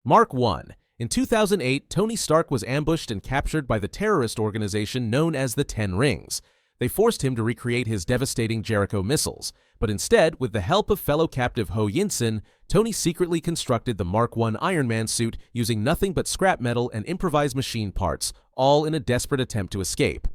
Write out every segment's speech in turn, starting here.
Mark 1. In 2008, Tony Stark was ambushed and captured by the terrorist organization known as the Ten Rings. They forced him to recreate his devastating Jericho missiles, but instead, with the help of fellow captive Ho Yinsen, Tony secretly constructed the Mark 1 Iron Man suit using nothing but scrap metal and improvised machine parts, all in a desperate attempt to escape.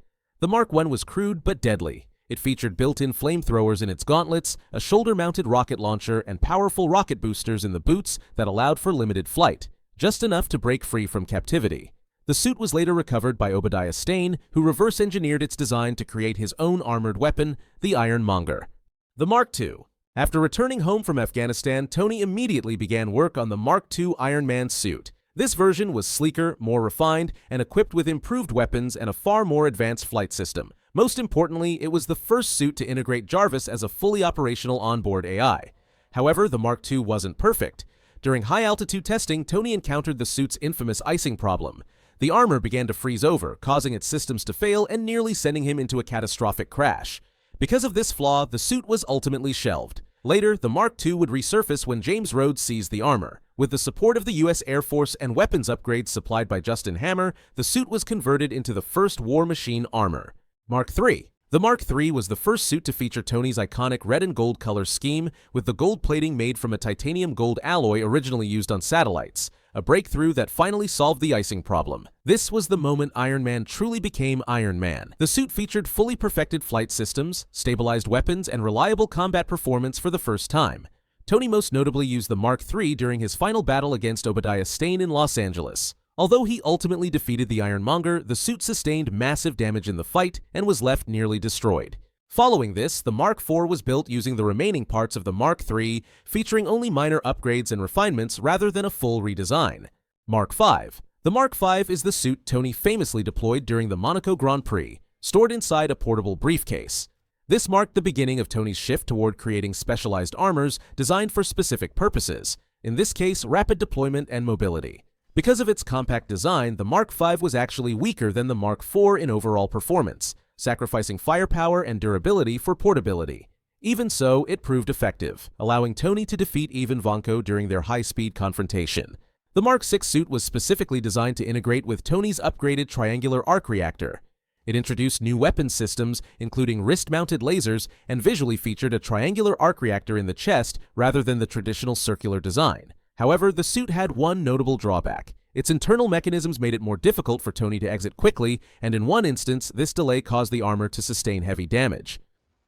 The Mark 1 was crude but deadly. It featured built-in flamethrowers in its gauntlets, a shoulder-mounted rocket launcher, and powerful rocket boosters in the boots that allowed for limited flight, just enough to break free from captivity. The suit was later recovered by Obadiah Stane, who reverse-engineered its design to create his own armored weapon, the Ironmonger. The Mark II. After returning home from Afghanistan, Tony immediately began work on the Mark II Iron Man suit. This version was sleeker, more refined, and equipped with improved weapons and a far more advanced flight system. Most importantly, it was the first suit to integrate Jarvis as a fully operational onboard AI. However, the Mark II wasn't perfect. During high-altitude testing, Tony encountered the suit's infamous icing problem. The armor began to freeze over, causing its systems to fail and nearly sending him into a catastrophic crash. Because of this flaw, the suit was ultimately shelved. Later, the Mark II would resurface when James Rhodes seized the armor. With the support of the U.S. Air Force and weapons upgrades supplied by Justin Hammer, the suit was converted into the first War Machine armor. Mark III. The Mark III was the first suit to feature Tony's iconic red and gold color scheme, with the gold plating made from a titanium gold alloy originally used on satellites, a breakthrough that finally solved the icing problem. This was the moment Iron Man truly became Iron Man. The suit featured fully perfected flight systems, stabilized weapons, and reliable combat performance for the first time. Tony most notably used the Mark III during his final battle against Obadiah Stane in Los Angeles. Although he ultimately defeated the Ironmonger, the suit sustained massive damage in the fight and was left nearly destroyed. Following this, the Mark IV was built using the remaining parts of the Mark III, featuring only minor upgrades and refinements rather than a full redesign. Mark V. The Mark V is the suit Tony famously deployed during the Monaco Grand Prix, stored inside a portable briefcase. This marked the beginning of Tony's shift toward creating specialized armors designed for specific purposes, in this case rapid deployment and mobility. Because of its compact design, the Mark V was actually weaker than the Mark IV in overall performance, sacrificing firepower and durability for portability. Even so, it proved effective, allowing Tony to defeat Ivan Vanko during their high-speed confrontation. The Mark VI suit was specifically designed to integrate with Tony's upgraded triangular arc reactor. It introduced new weapon systems, including wrist-mounted lasers, and visually featured a triangular arc reactor in the chest rather than the traditional circular design. However, the suit had one notable drawback. Its internal mechanisms made it more difficult for Tony to exit quickly, and in one instance, this delay caused the armor to sustain heavy damage.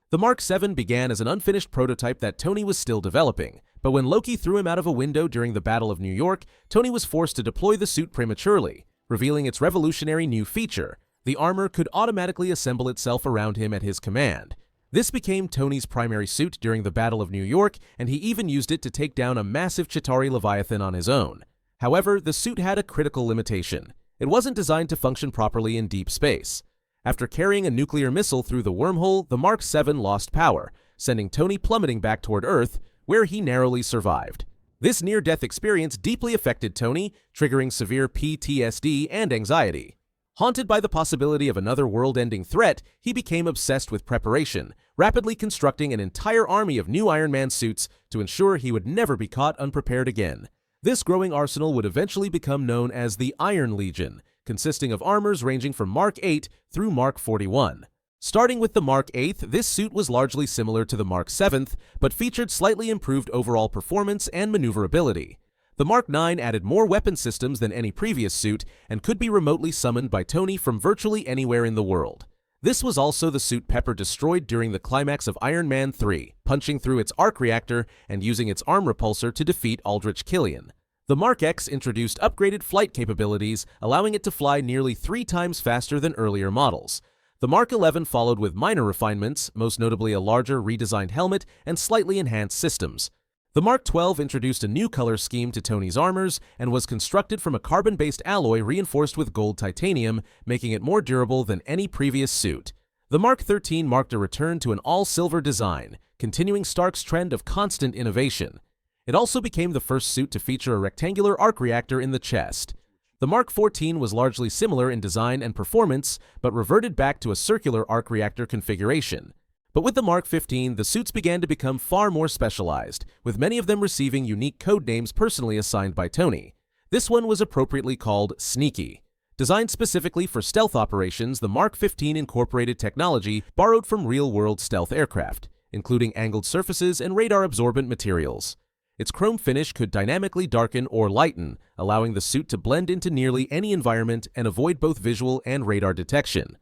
The Mark VII began as an unfinished prototype that Tony was still developing, but when Loki threw him out of a window during the Battle of New York, Tony was forced to deploy the suit prematurely, revealing its revolutionary new feature. The armor could automatically assemble itself around him at his command. This became Tony's primary suit during the Battle of New York, and he even used it to take down a massive Chitauri Leviathan on his own. However, the suit had a critical limitation. It wasn't designed to function properly in deep space. After carrying a nuclear missile through the wormhole, the Mark VII lost power, sending Tony plummeting back toward Earth, where he narrowly survived. This near-death experience deeply affected Tony, triggering severe PTSD and anxiety. Haunted by the possibility of another world-ending threat, he became obsessed with preparation, rapidly constructing an entire army of new Iron Man suits to ensure he would never be caught unprepared again. This growing arsenal would eventually become known as the Iron Legion, consisting of armors ranging from Mark VIII through Mark 41. Starting with the Mark VIII, this suit was largely similar to the Mark VII, but featured slightly improved overall performance and maneuverability. The Mark IX added more weapon systems than any previous suit and could be remotely summoned by Tony from virtually anywhere in the world. This was also the suit Pepper destroyed during the climax of Iron Man 3, punching through its arc reactor and using its arm repulsor to defeat Aldrich Killian. The Mark X introduced upgraded flight capabilities, allowing it to fly nearly 3 times faster than earlier models. The Mark XI followed with minor refinements, most notably a larger, redesigned helmet and slightly enhanced systems. The Mark XII introduced a new color scheme to Tony's armors and was constructed from a carbon-based alloy reinforced with gold titanium, making it more durable than any previous suit. The Mark XIII marked a return to an all-silver design, continuing Stark's trend of constant innovation. It also became the first suit to feature a rectangular arc reactor in the chest. The Mark XIV was largely similar in design and performance, but reverted back to a circular arc reactor configuration. But with the Mark XV, the suits began to become far more specialized, with many of them receiving unique code names personally assigned by Tony. This one was appropriately called Sneaky. Designed specifically for stealth operations, the Mark 15 incorporated technology borrowed from real-world stealth aircraft, including angled surfaces and radar-absorbent materials. Its chrome finish could dynamically darken or lighten, allowing the suit to blend into nearly any environment and avoid both visual and radar detection.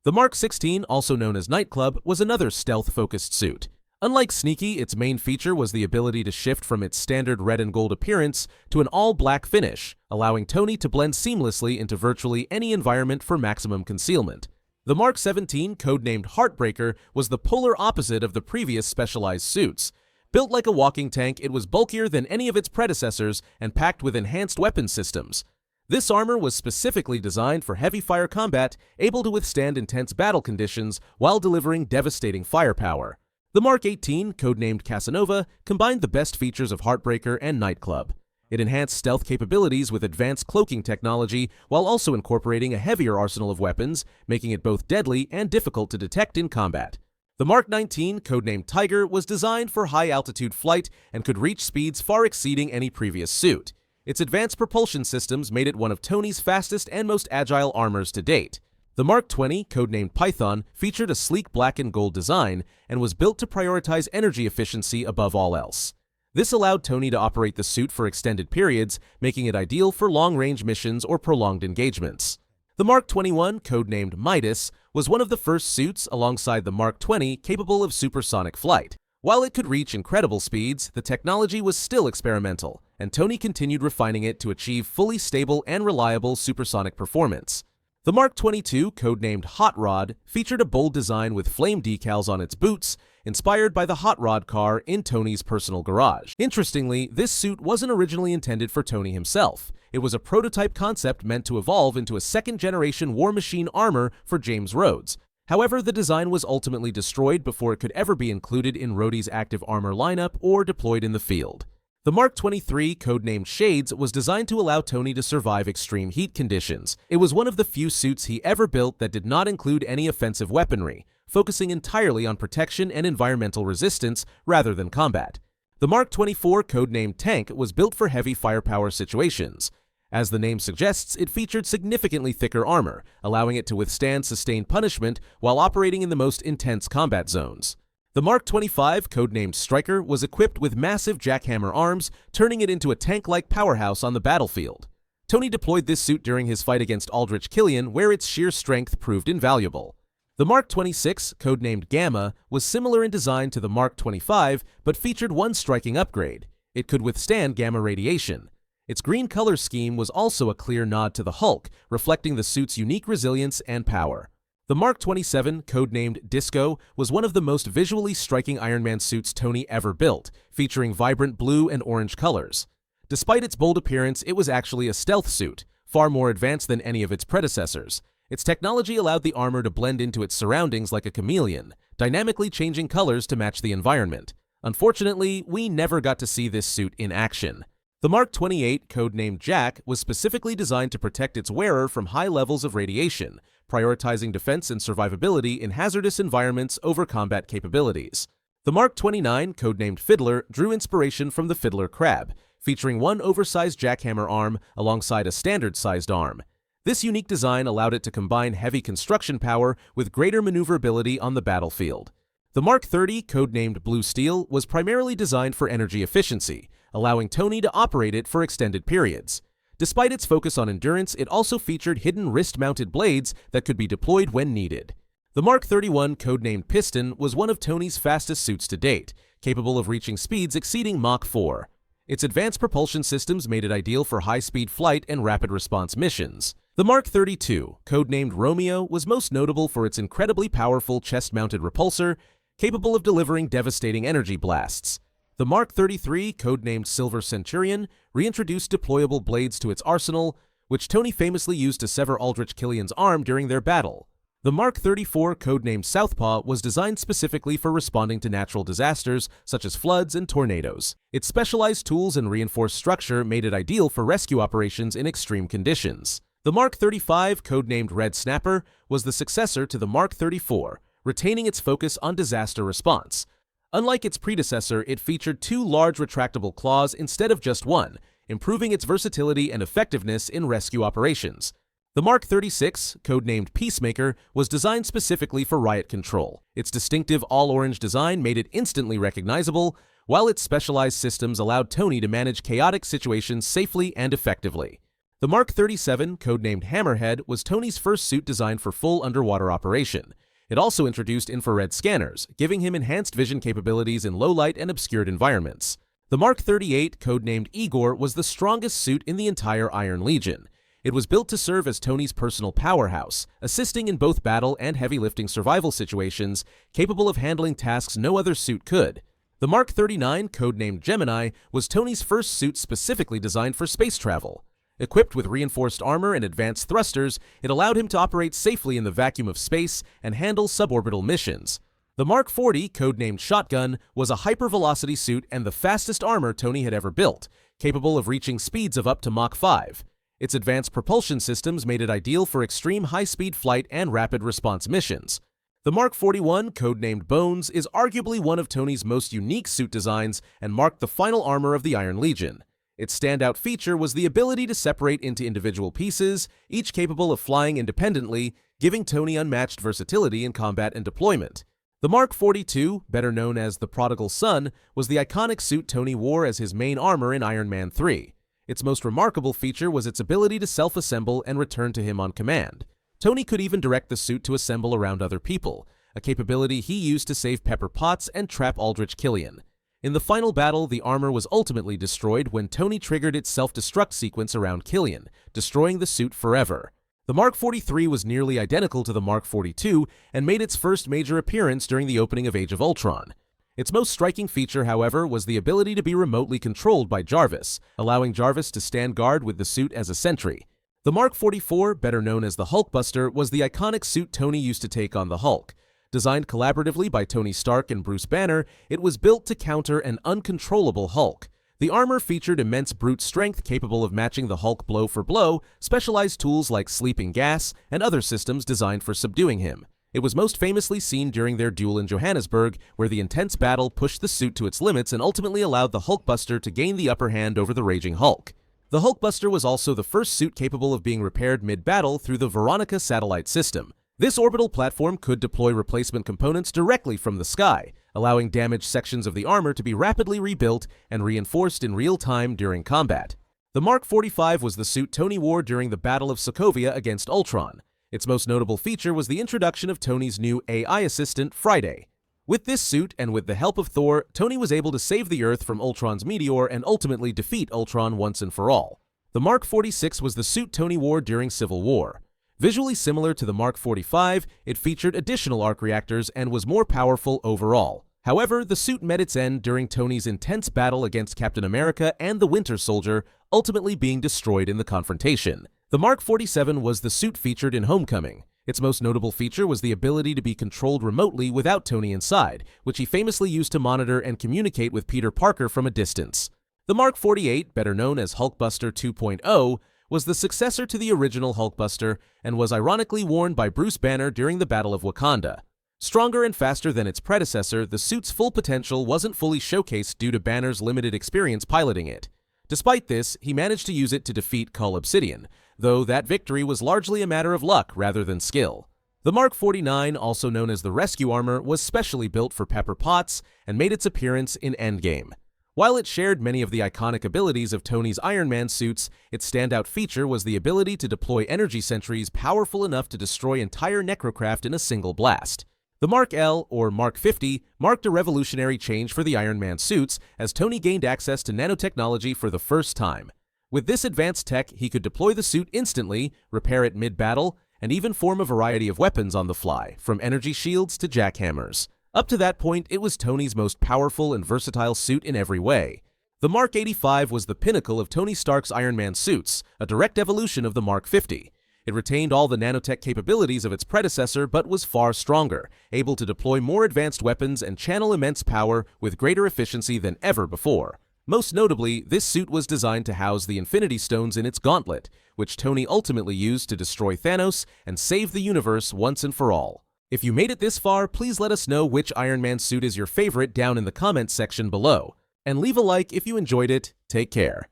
The Mark 16, also known as Nightclub, was another stealth-focused suit. Unlike Sneaky, its main feature was the ability to shift from its standard red and gold appearance to an all-black finish, allowing Tony to blend seamlessly into virtually any environment for maximum concealment. The Mark 17, codenamed Heartbreaker, was the polar opposite of the previous specialized suits. Built like a walking tank, it was bulkier than any of its predecessors and packed with enhanced weapon systems. This armor was specifically designed for heavy-fire combat, able to withstand intense battle conditions while delivering devastating firepower. The Mark 18, codenamed Casanova, combined the best features of Heartbreaker and Nightclub. It enhanced stealth capabilities with advanced cloaking technology while also incorporating a heavier arsenal of weapons, making it both deadly and difficult to detect in combat. The Mark 19, codenamed Tiger, was designed for high-altitude flight and could reach speeds far exceeding any previous suit. Its advanced propulsion systems made it one of Tony's fastest and most agile armors to date. The Mark 20, codenamed Python, featured a sleek black and gold design and was built to prioritize energy efficiency above all else. This allowed Tony to operate the suit for extended periods, making it ideal for long-range missions or prolonged engagements. The Mark 21, codenamed Midas, was one of the first suits, alongside the Mark 20, capable of supersonic flight. While it could reach incredible speeds, the technology was still experimental, and Tony continued refining it to achieve fully stable and reliable supersonic performance. The Mark 22, codenamed Hot Rod, featured a bold design with flame decals on its boots, inspired by the Hot Rod car in Tony's personal garage. Interestingly, this suit wasn't originally intended for Tony himself. It was a prototype concept meant to evolve into a second-generation War Machine armor for James Rhodes. However, the design was ultimately destroyed before it could ever be included in Rhodey's active armor lineup or deployed in the field. The Mark 23, codenamed Shades, was designed to allow Tony to survive extreme heat conditions. It was one of the few suits he ever built that did not include any offensive weaponry, focusing entirely on protection and environmental resistance rather than combat. The Mark 24, codenamed Tank, was built for heavy firepower situations. As the name suggests, it featured significantly thicker armor, allowing it to withstand sustained punishment while operating in the most intense combat zones. The Mark 25, codenamed Striker, was equipped with massive jackhammer arms, turning it into a tank-like powerhouse on the battlefield. Tony deployed this suit during his fight against Aldrich Killian, where its sheer strength proved invaluable. The Mark 26, codenamed Gamma, was similar in design to the Mark 25, but featured one striking upgrade. It could withstand gamma radiation. Its green color scheme was also a clear nod to the Hulk, reflecting the suit's unique resilience and power. The Mark 27, codenamed Disco, was one of the most visually striking Ironman suits Tony ever built, featuring vibrant blue and orange colors. Despite its bold appearance, it was actually a stealth suit, far more advanced than any of its predecessors. Its technology allowed the armor to blend into its surroundings like a chameleon, dynamically changing colors to match the environment. Unfortunately, we never got to see this suit in action. The Mark 28, codenamed Jack, was specifically designed to protect its wearer from high levels of radiation, prioritizing defense and survivability in hazardous environments over combat capabilities. The Mark 29, codenamed Fiddler, drew inspiration from the Fiddler Crab, featuring one oversized jackhammer arm alongside a standard-sized arm. This unique design allowed it to combine heavy construction power with greater maneuverability on the battlefield. The Mark 30, codenamed Blue Steel, was primarily designed for energy efficiency, allowing Tony to operate it for extended periods. Despite its focus on endurance, it also featured hidden wrist-mounted blades that could be deployed when needed. The Mark 31, codenamed Piston, was one of Tony's fastest suits to date, capable of reaching speeds exceeding Mach 4. Its advanced propulsion systems made it ideal for high-speed flight and rapid response missions. The Mark 32, codenamed Romeo, was most notable for its incredibly powerful chest-mounted repulsor, capable of delivering devastating energy blasts. The Mark 33, codenamed Silver Centurion, reintroduced deployable blades to its arsenal, which Tony famously used to sever Aldrich Killian's arm during their battle. The Mark 34, codenamed Southpaw, was designed specifically for responding to natural disasters such as floods and tornadoes. Its specialized tools and reinforced structure made it ideal for rescue operations in extreme conditions. The Mark 35, codenamed Red Snapper, was the successor to the Mark 34, retaining its focus on disaster response. Unlike its predecessor, it featured two large retractable claws instead of just one, improving its versatility and effectiveness in rescue operations. The Mark 36, codenamed Peacemaker, was designed specifically for riot control. Its distinctive all-orange design made it instantly recognizable, while its specialized systems allowed Tony to manage chaotic situations safely and effectively. The Mark 37, codenamed Hammerhead, was Tony's first suit designed for full underwater operation. It also introduced infrared scanners, giving him enhanced vision capabilities in low-light and obscured environments. The Mark 38, codenamed Igor, was the strongest suit in the entire Iron Legion. It was built to serve as Tony's personal powerhouse, assisting in both battle and heavy-lifting survival situations, capable of handling tasks no other suit could. The Mark 39, codenamed Gemini, was Tony's first suit specifically designed for space travel. Equipped with reinforced armor and advanced thrusters, it allowed him to operate safely in the vacuum of space and handle suborbital missions. The Mark 40, codenamed Shotgun, was a hypervelocity suit and the fastest armor Tony had ever built, capable of reaching speeds of up to Mach 5. Its advanced propulsion systems made it ideal for extreme high-speed flight and rapid response missions. The Mark 41, codenamed Bones, is arguably one of Tony's most unique suit designs and marked the final armor of the Iron Legion. Its standout feature was the ability to separate into individual pieces, each capable of flying independently, giving Tony unmatched versatility in combat and deployment. The Mark 42, better known as the Prodigal Son, was the iconic suit Tony wore as his main armor in Iron Man 3. Its most remarkable feature was its ability to self-assemble and return to him on command. Tony could even direct the suit to assemble around other people, a capability he used to save Pepper Potts and trap Aldrich Killian. In the final battle, the armor was ultimately destroyed when Tony triggered its self-destruct sequence around Killian, destroying the suit forever. The Mark 43 was nearly identical to the Mark 42 and made its first major appearance during the opening of Age of Ultron. Its most striking feature, however, was the ability to be remotely controlled by Jarvis, allowing Jarvis to stand guard with the suit as a sentry. The Mark 44, better known as the Hulkbuster, was the iconic suit Tony used to take on the Hulk. Designed collaboratively by Tony Stark and Bruce Banner, it was built to counter an uncontrollable Hulk. The armor featured immense brute strength capable of matching the Hulk blow for blow, specialized tools like sleeping gas, and other systems designed for subduing him. It was most famously seen during their duel in Johannesburg, where the intense battle pushed the suit to its limits and ultimately allowed the Hulkbuster to gain the upper hand over the raging Hulk. The Hulkbuster was also the first suit capable of being repaired mid-battle through the Veronica satellite system. This orbital platform could deploy replacement components directly from the sky, allowing damaged sections of the armor to be rapidly rebuilt and reinforced in real time during combat. The Mark 45 was the suit Tony wore during the Battle of Sokovia against Ultron. Its most notable feature was the introduction of Tony's new AI assistant, Friday. With this suit, and with the help of Thor, Tony was able to save the Earth from Ultron's meteor and ultimately defeat Ultron once and for all. The Mark 46 was the suit Tony wore during Civil War. Visually similar to the Mark 45, it featured additional arc reactors and was more powerful overall. However, the suit met its end during Tony's intense battle against Captain America and the Winter Soldier, ultimately being destroyed in the confrontation. The Mark 47 was the suit featured in Homecoming. Its most notable feature was the ability to be controlled remotely without Tony inside, which he famously used to monitor and communicate with Peter Parker from a distance. The Mark 48, better known as Hulkbuster 2.0, was the successor to the original Hulkbuster and was ironically worn by Bruce Banner during the Battle of Wakanda. Stronger and faster than its predecessor, the suit's full potential wasn't fully showcased due to Banner's limited experience piloting it. Despite this, he managed to use it to defeat Cull Obsidian, though that victory was largely a matter of luck rather than skill. The Mark 49, also known as the Rescue Armor, was specially built for Pepper Potts and made its appearance in Endgame. While it shared many of the iconic abilities of Tony's Iron Man suits, its standout feature was the ability to deploy energy sentries powerful enough to destroy entire necrocraft in a single blast. The Mark L, or Mark 50, marked a revolutionary change for the Iron Man suits as Tony gained access to nanotechnology for the first time. With this advanced tech, he could deploy the suit instantly, repair it mid-battle, and even form a variety of weapons on the fly, from energy shields to jackhammers. Up to that point, it was Tony's most powerful and versatile suit in every way. The Mark 85 was the pinnacle of Tony Stark's Iron Man suits, a direct evolution of the Mark 50. It retained all the nanotech capabilities of its predecessor but was far stronger, able to deploy more advanced weapons and channel immense power with greater efficiency than ever before. Most notably, this suit was designed to house the Infinity Stones in its gauntlet, which Tony ultimately used to destroy Thanos and save the universe once and for all. If you made it this far, please let us know which Iron Man suit is your favorite down in the comments section below. And leave a like if you enjoyed it. Take care.